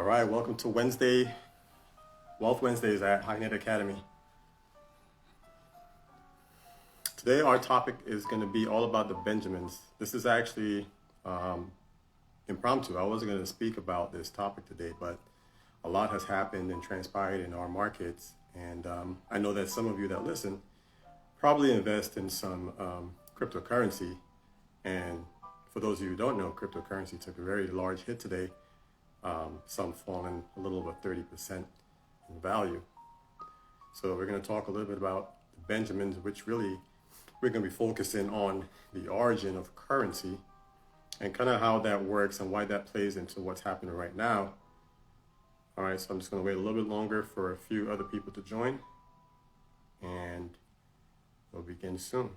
All right, welcome to Wealth Wednesdays at Highnet Academy. Today our topic is going to be all about the Benjamins. This is actually impromptu. I wasn't going to speak about this topic today, but a lot has happened and transpired in our markets. And I know that some of you that listen probably invest in some cryptocurrency. And for those of you who don't know, cryptocurrency took a very large hit today. Some falling a little over 30% in value. So we're going to talk a little bit about the Benjamins, which really we're going to be focusing on the origin of currency and kind of how that works and why that plays into what's happening right now. All right, so I'm just going to wait a little bit longer for a few other people to join, and we'll begin soon.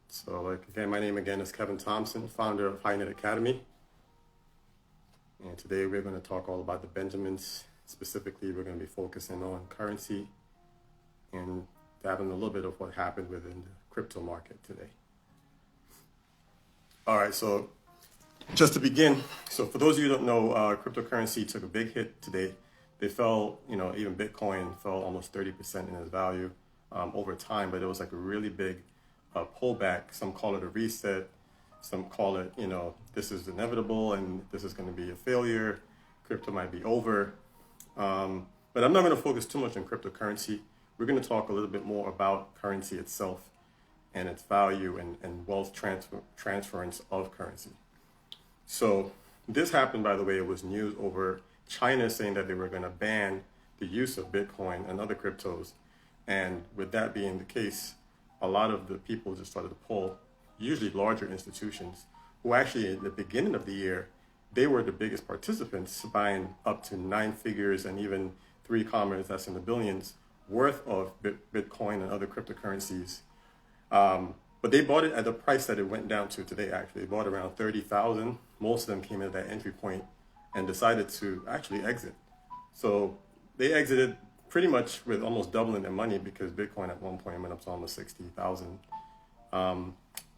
So again, my name again is Kevin Thompson, founder of Highnet Academy. And today we're going to talk all about the Benjamins. Specifically, we're going to be focusing on currency and having a little bit of what happened within the crypto market today. All right, so just to begin, so for those of you who don't know, cryptocurrency took a big hit today. They fell, even Bitcoin fell almost 30% in its value over time, but it was like a really big pullback. Some call it a reset. Some call it, this is inevitable and this is going to be a failure. Crypto might be over. But I'm not going to focus too much on cryptocurrency. We're going to talk a little bit more about currency itself and its value and wealth transference of currency. So this happened, by the way, it was news over China saying that they were going to ban the use of Bitcoin and other cryptos. And with that being the case, a lot of the people just started to pull, usually larger institutions, who actually in the beginning of the year, they were the biggest participants, buying up to 9 figures and even 3 commas, that's in the billions, worth of Bitcoin and other cryptocurrencies. But they bought it at the price that it went down to today, actually. They bought around 30,000. Most of them came in at that entry point and decided to actually exit. So they exited pretty much with almost doubling their money because Bitcoin at one point went up to almost 60,000.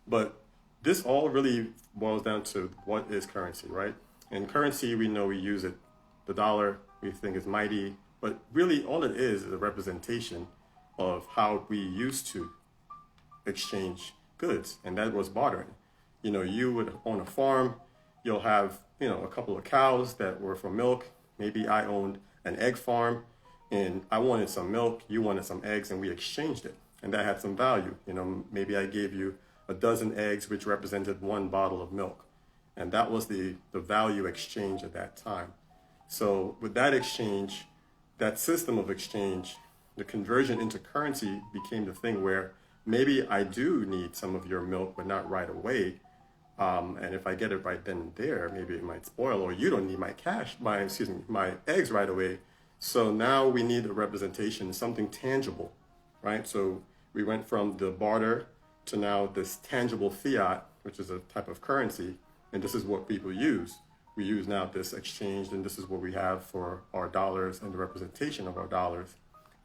But this all really boils down to what is currency, right? And currency, we know we use it. The dollar, we think is mighty, but really all it is a representation of how we used to exchange goods, and that was bartering. You would own a farm, you'll have, a couple of cows that were for milk. Maybe I owned an egg farm, and I wanted some milk, you wanted some eggs, and we exchanged it. And that had some value. Maybe I gave you a dozen eggs, which represented 1 bottle of milk. And that was the value exchange at that time. So with that exchange, that system of exchange, the conversion into currency became the thing where maybe I do need some of your milk, but not right away. And if I get it right then and there, maybe it might spoil, or you don't need my eggs right away. So now we need a representation, something tangible, right? So we went from the barter to now this tangible fiat, which is a type of currency. And this is what people use. We use now this exchange, and this is what we have for our dollars and the representation of our dollars.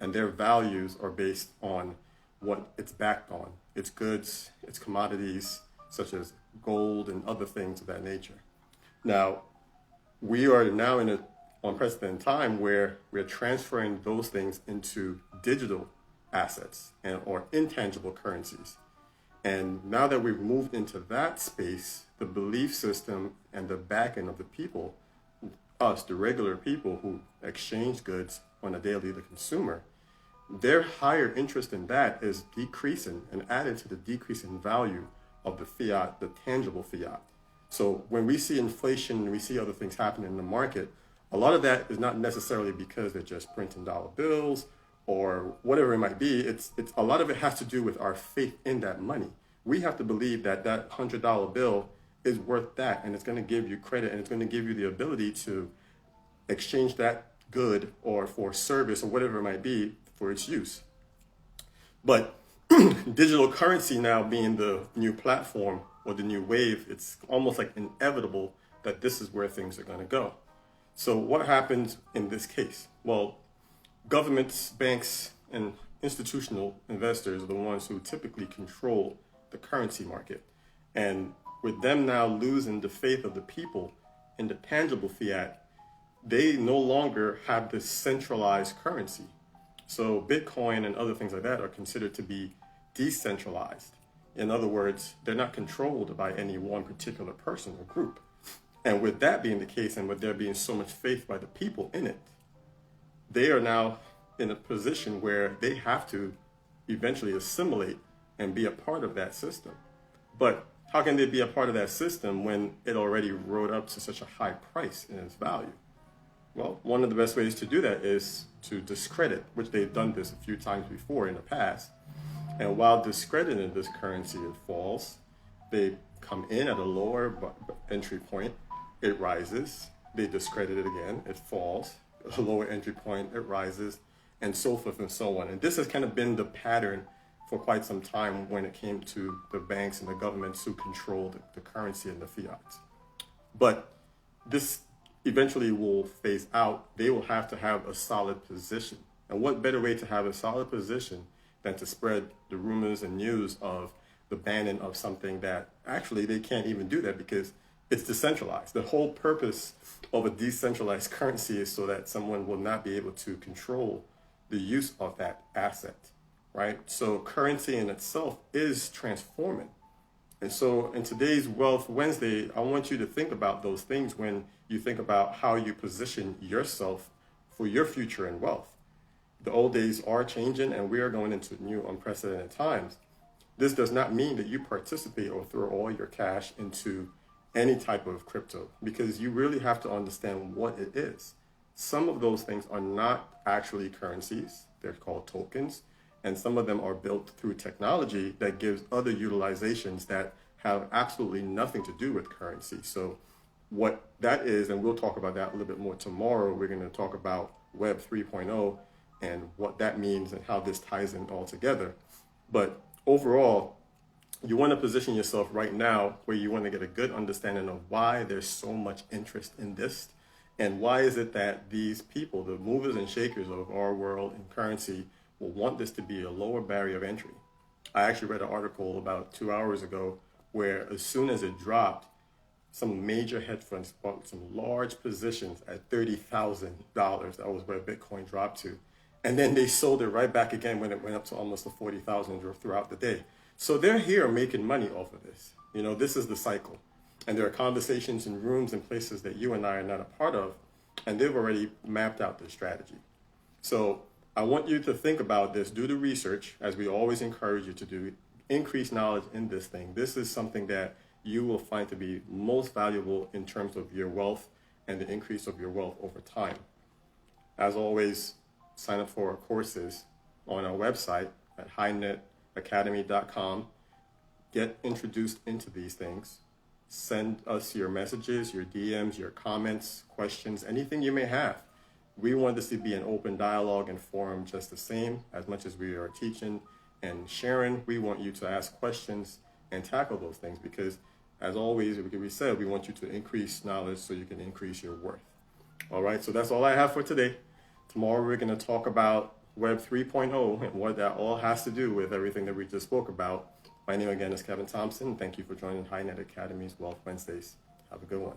And their values are based on what it's backed on. It's goods, it's commodities, such as gold and other things of that nature. Now, we are now in an unprecedented time where we're transferring those things into digital assets or intangible currencies. And now that we've moved into that space, the belief system and the backing of the people, us, the regular people who exchange goods on a daily, the consumer, their higher interest in that is decreasing and adding to the decrease in value of the fiat, the tangible fiat. So when we see inflation and we see other things happening in the market, a lot of that is not necessarily because they're just printing dollar bills or whatever it might be. It's a lot of it has to do with our faith in that money. We have to believe that that $100 bill is worth that, and it's going to give you credit, and it's going to give you the ability to exchange that good or for service or whatever it might be for its use. But digital currency now being the new platform or the new wave, it's almost like inevitable that this is where things are going to go. So what happens in this case? Well, governments, banks, and institutional investors are the ones who typically control the currency market. And with them now losing the faith of the people in the tangible fiat, they no longer have this centralized currency. So Bitcoin and other things like that are considered to be decentralized. In other words, they're not controlled by any one particular person or group. And with that being the case, and with there being so much faith by the people in it, they are now in a position where they have to eventually assimilate and be a part of that system. But how can they be a part of that system when it already rode up to such a high price in its value? Well, one of the best ways to do that is to discredit, which they've done this a few times before in the past. And while discrediting this currency, it falls. They come in at a lower entry point, it rises. They discredit it again, it falls. A lower entry point, it rises, and so forth and so on. And this has kind of been the pattern for quite some time when it came to the banks and the governments who control the currency and the fiat. But this eventually will phase out. They will have to have a solid position. And what better way to have a solid position than to spread the rumors and news of the banning of something that actually they can't even do that because it's decentralized. The whole purpose of a decentralized currency is so that someone will not be able to control the use of that asset, right? So currency in itself is transforming. And so in today's Wealth Wednesday, I want you to think about those things when you think about how you position yourself for your future in wealth. The old days are changing and we are going into new unprecedented times. This does not mean that you participate or throw all your cash into any type of crypto, because you really have to understand what it is. Some of those things are not actually currencies. They're called tokens. And some of them are built through technology that gives other utilizations that have absolutely nothing to do with currency. So what that is, and we'll talk about that a little bit more tomorrow, we're going to talk about Web 3.0 and what that means and how this ties in all together. But overall, you want to position yourself right now where you want to get a good understanding of why there's so much interest in this and why is it that these people, the movers and shakers of our world and currency, will want this to be a lower barrier of entry. I actually read an article about 2 hours ago where as soon as it dropped, some major hedge funds bought some large positions at $30,000. That was where Bitcoin dropped to. And then they sold it right back again when it went up to almost the 40,000 throughout the day. So they're here making money off of this. You know, this is the cycle. And there are conversations in rooms and places that you and I are not a part of, and they've already mapped out their strategy. So I want you to think about this, do the research, as we always encourage you to do, increase knowledge in this thing. This is something that you will find to be most valuable in terms of your wealth and the increase of your wealth over time. As always, sign up for our courses on our website at highnetacademy.com. Get introduced into these things. Send us your messages, your DMs, your comments, questions, anything you may have. We want this to be an open dialogue and forum just the same. As much as we are teaching and sharing, we want you to ask questions and tackle those things because, as always, we said, we want you to increase knowledge so you can increase your worth. All right, so that's all I have for today. Tomorrow we're going to talk about Web 3.0 and what that all has to do with everything that we just spoke about. My name again is Kevin Thompson. Thank you for joining HighNet Academy's Wealth Wednesdays. Have a good one.